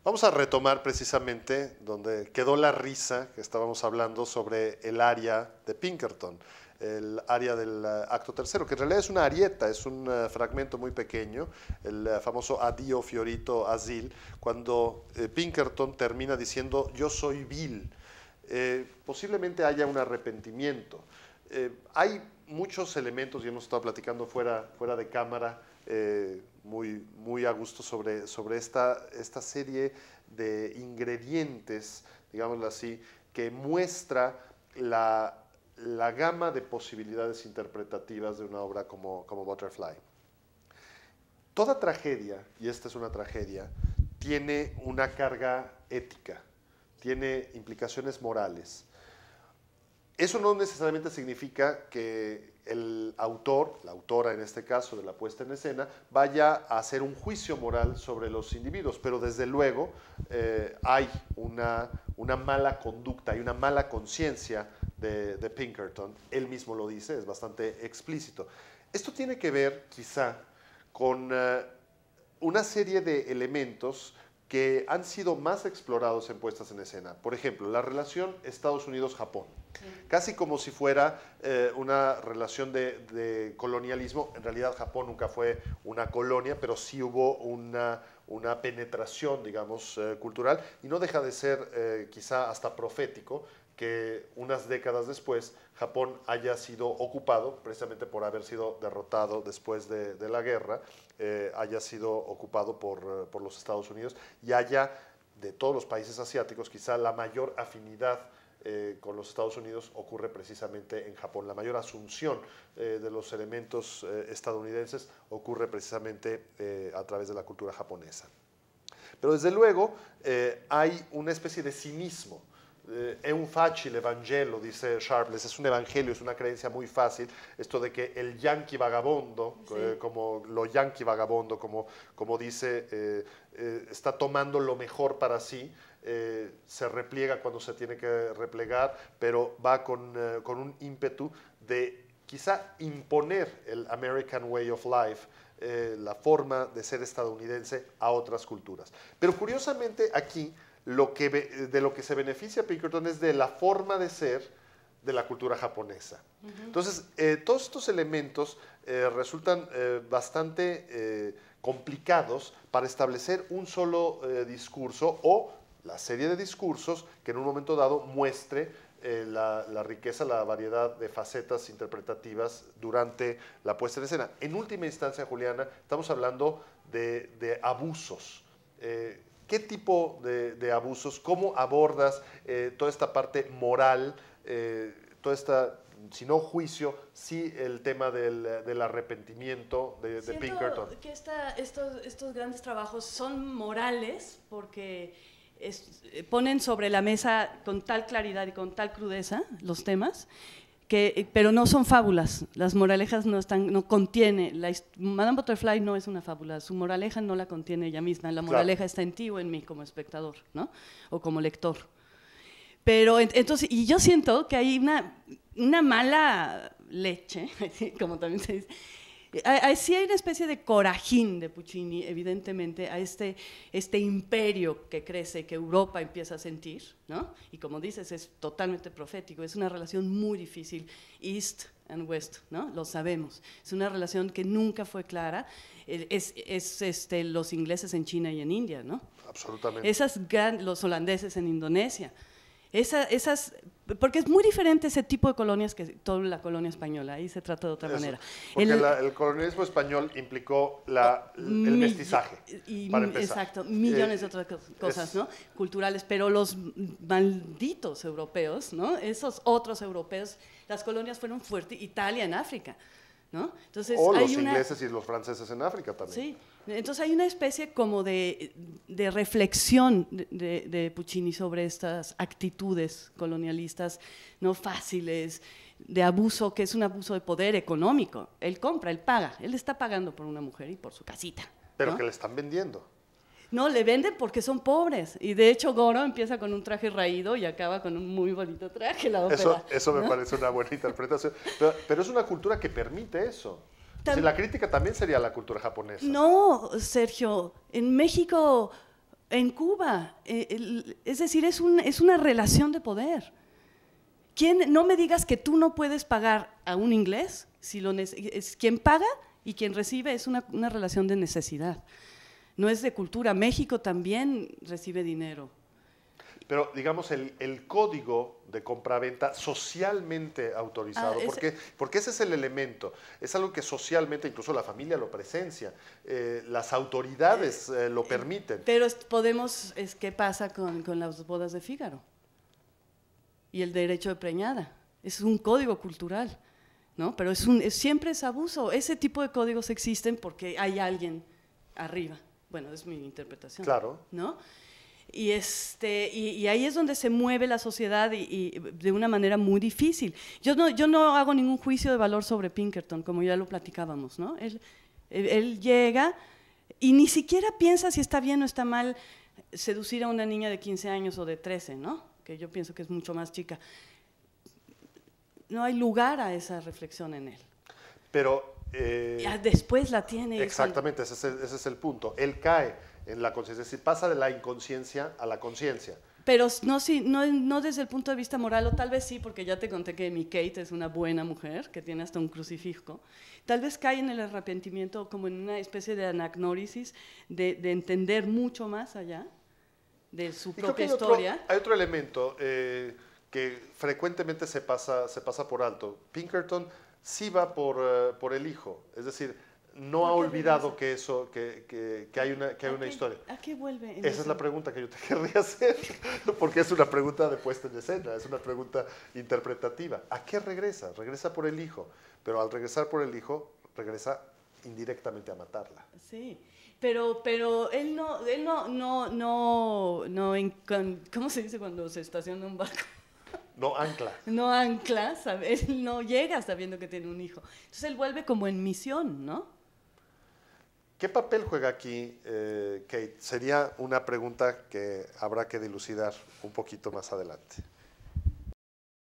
Vamos a retomar precisamente donde quedó la risa que estábamos hablando sobre el aria de Pinkerton, el aria del acto tercero, que en realidad es una arieta, es un fragmento muy pequeño, el famoso Addio Fiorito Asil, cuando Pinkerton termina diciendo yo soy vil. Posiblemente haya un arrepentimiento. Hay muchos elementos, y hemos estado platicando fuera de cámara, muy a gusto sobre esta serie de ingredientes, digámoslo así, que muestra la gama de posibilidades interpretativas de una obra como Butterfly. Toda tragedia, y esta es una tragedia, tiene una carga ética, tiene implicaciones morales. Eso no necesariamente significa que el autor, la autora en este caso de la puesta en escena, vaya a hacer un juicio moral sobre los individuos, pero desde luego hay una mala conducta, hay una mala conciencia de Pinkerton. Él mismo lo dice, es bastante explícito. Esto tiene que ver quizá con una serie de elementos que han sido más explorados en puestas en escena. Por ejemplo, la relación Estados Unidos-Japón. Sí. Casi como si fuera una relación de colonialismo. En realidad Japón nunca fue una colonia, pero sí hubo una penetración, digamos, cultural, y no deja de ser quizá hasta profético que unas décadas después Japón haya sido ocupado, precisamente por haber sido derrotado después de la guerra, haya sido ocupado por los Estados Unidos, y haya, de todos los países asiáticos, quizá la mayor afinidad con los Estados Unidos ocurre precisamente en Japón. La mayor asunción de los elementos estadounidenses ocurre precisamente a través de la cultura japonesa. Pero desde luego hay una especie de cinismo. È un facile Vangelo, dice Sharpless, es un evangelio, es una creencia muy fácil, esto de que el yanqui vagabondo, sí, como lo yanqui vagabondo, como dice, está tomando lo mejor para sí, se repliega cuando se tiene que replegar, pero va con un ímpetu de quizá imponer el American Way of Life, la forma de ser estadounidense a otras culturas. Pero curiosamente aquí, de lo que se beneficia Pinkerton es de la forma de ser de la cultura japonesa. Entonces, todos estos elementos resultan bastante complicados para establecer un solo discurso o la serie de discursos que en un momento dado muestre la riqueza, la variedad de facetas interpretativas durante la puesta en escena. En última instancia, Juliana, estamos hablando de abusos. ¿Qué tipo de abusos? ¿Cómo abordas toda esta parte moral, toda esta, si no juicio, sí el tema del arrepentimiento de Pinkerton? Que estos grandes trabajos son morales porque ponen sobre la mesa con tal claridad y con tal crudeza los temas, pero no son fábulas. Las moralejas no contiene. Madame Butterfly no es una fábula, su moraleja no la contiene ella misma. La moraleja está en ti o en mí como espectador, ¿no? O como lector. Pero entonces, y yo siento que hay una mala leche, como también se dice. Sí hay una especie de corajín de Puccini, evidentemente, a este imperio que crece, que Europa empieza a sentir, ¿no? Y como dices, es totalmente profético, es una relación muy difícil, East and West, ¿no? Lo sabemos. Es una relación que nunca fue clara, los ingleses en China y en India, ¿no? Absolutamente. Los holandeses en Indonesia. Porque es muy diferente ese tipo de colonias que toda la colonia española, ahí se trata de otra manera. Porque el colonialismo español implicó el mestizaje, para empezar. Exacto, millones de otras cosas, ¿no? Culturales, pero los malditos europeos, ¿no? Esos otros europeos, las colonias fueron fuertes, Italia en África, ¿no? Entonces, o los ingleses y los franceses en África también. Sí, entonces hay una especie como de reflexión de Puccini sobre estas actitudes colonialistas no fáciles, de abuso, que es un abuso de poder económico. Él compra, él paga, él está pagando por una mujer y por su casita. Pero ¿no? que le están vendiendo. No, le venden porque son pobres. Y de hecho Goro empieza con un traje raído y acaba con un muy bonito traje, la ópera. Eso me parece una buena interpretación. Pero es una cultura que permite eso. La crítica también sería la cultura japonesa. No, Sergio, en México En Cuba, es decir, es una relación de poder. No me digas que tú no puedes pagar a un inglés, es quien paga y quien recibe es una relación de necesidad. No es de cultura. México también recibe dinero. Pero, digamos, el código de compraventa socialmente autorizado, porque ese es el elemento, es algo que socialmente, incluso la familia lo presencia, las autoridades lo permiten. Pero ¿qué pasa con las bodas de Fígaro? Y el derecho de preñada. Es un código cultural, ¿no? Pero siempre es abuso. Ese tipo de códigos existen porque hay alguien arriba. Bueno, es mi interpretación. Claro. ¿No? Y ahí es donde se mueve la sociedad y de una manera muy difícil. Yo no hago ningún juicio de valor sobre Pinkerton, como ya lo platicábamos, ¿no? Él llega y ni siquiera piensa si está bien o está mal seducir a una niña de 15 años o de 13, ¿no? Que yo pienso que es mucho más chica. No hay lugar a esa reflexión en él. Pero ya después la tiene. Exactamente, ese es el punto. Él cae en la conciencia, es decir, pasa de la inconsciencia a la conciencia. Pero no desde el punto de vista moral, o tal vez sí, porque ya te conté que mi Kate es una buena mujer, que tiene hasta un crucifijo. Tal vez cae en el arrepentimiento como en una especie de anagnórisis, de entender mucho más allá de su propia historia. Hay otro elemento que frecuentemente se pasa por alto. Pinkerton sí va por el hijo, es decir, no ha olvidado que hay una historia. ¿A qué vuelve? Esa es la pregunta que yo te querría hacer, porque es una pregunta de puesta en escena, es una pregunta interpretativa. ¿A qué regresa? Regresa por el hijo, pero al regresar por el hijo, regresa indirectamente a matarla. Sí, pero él ¿cómo se dice cuando se estaciona un barco? No ancla. No ancla, él no llega sabiendo que tiene un hijo. Entonces él vuelve como en misión, ¿no? ¿Qué papel juega aquí Kate? Sería una pregunta que habrá que dilucidar un poquito más adelante.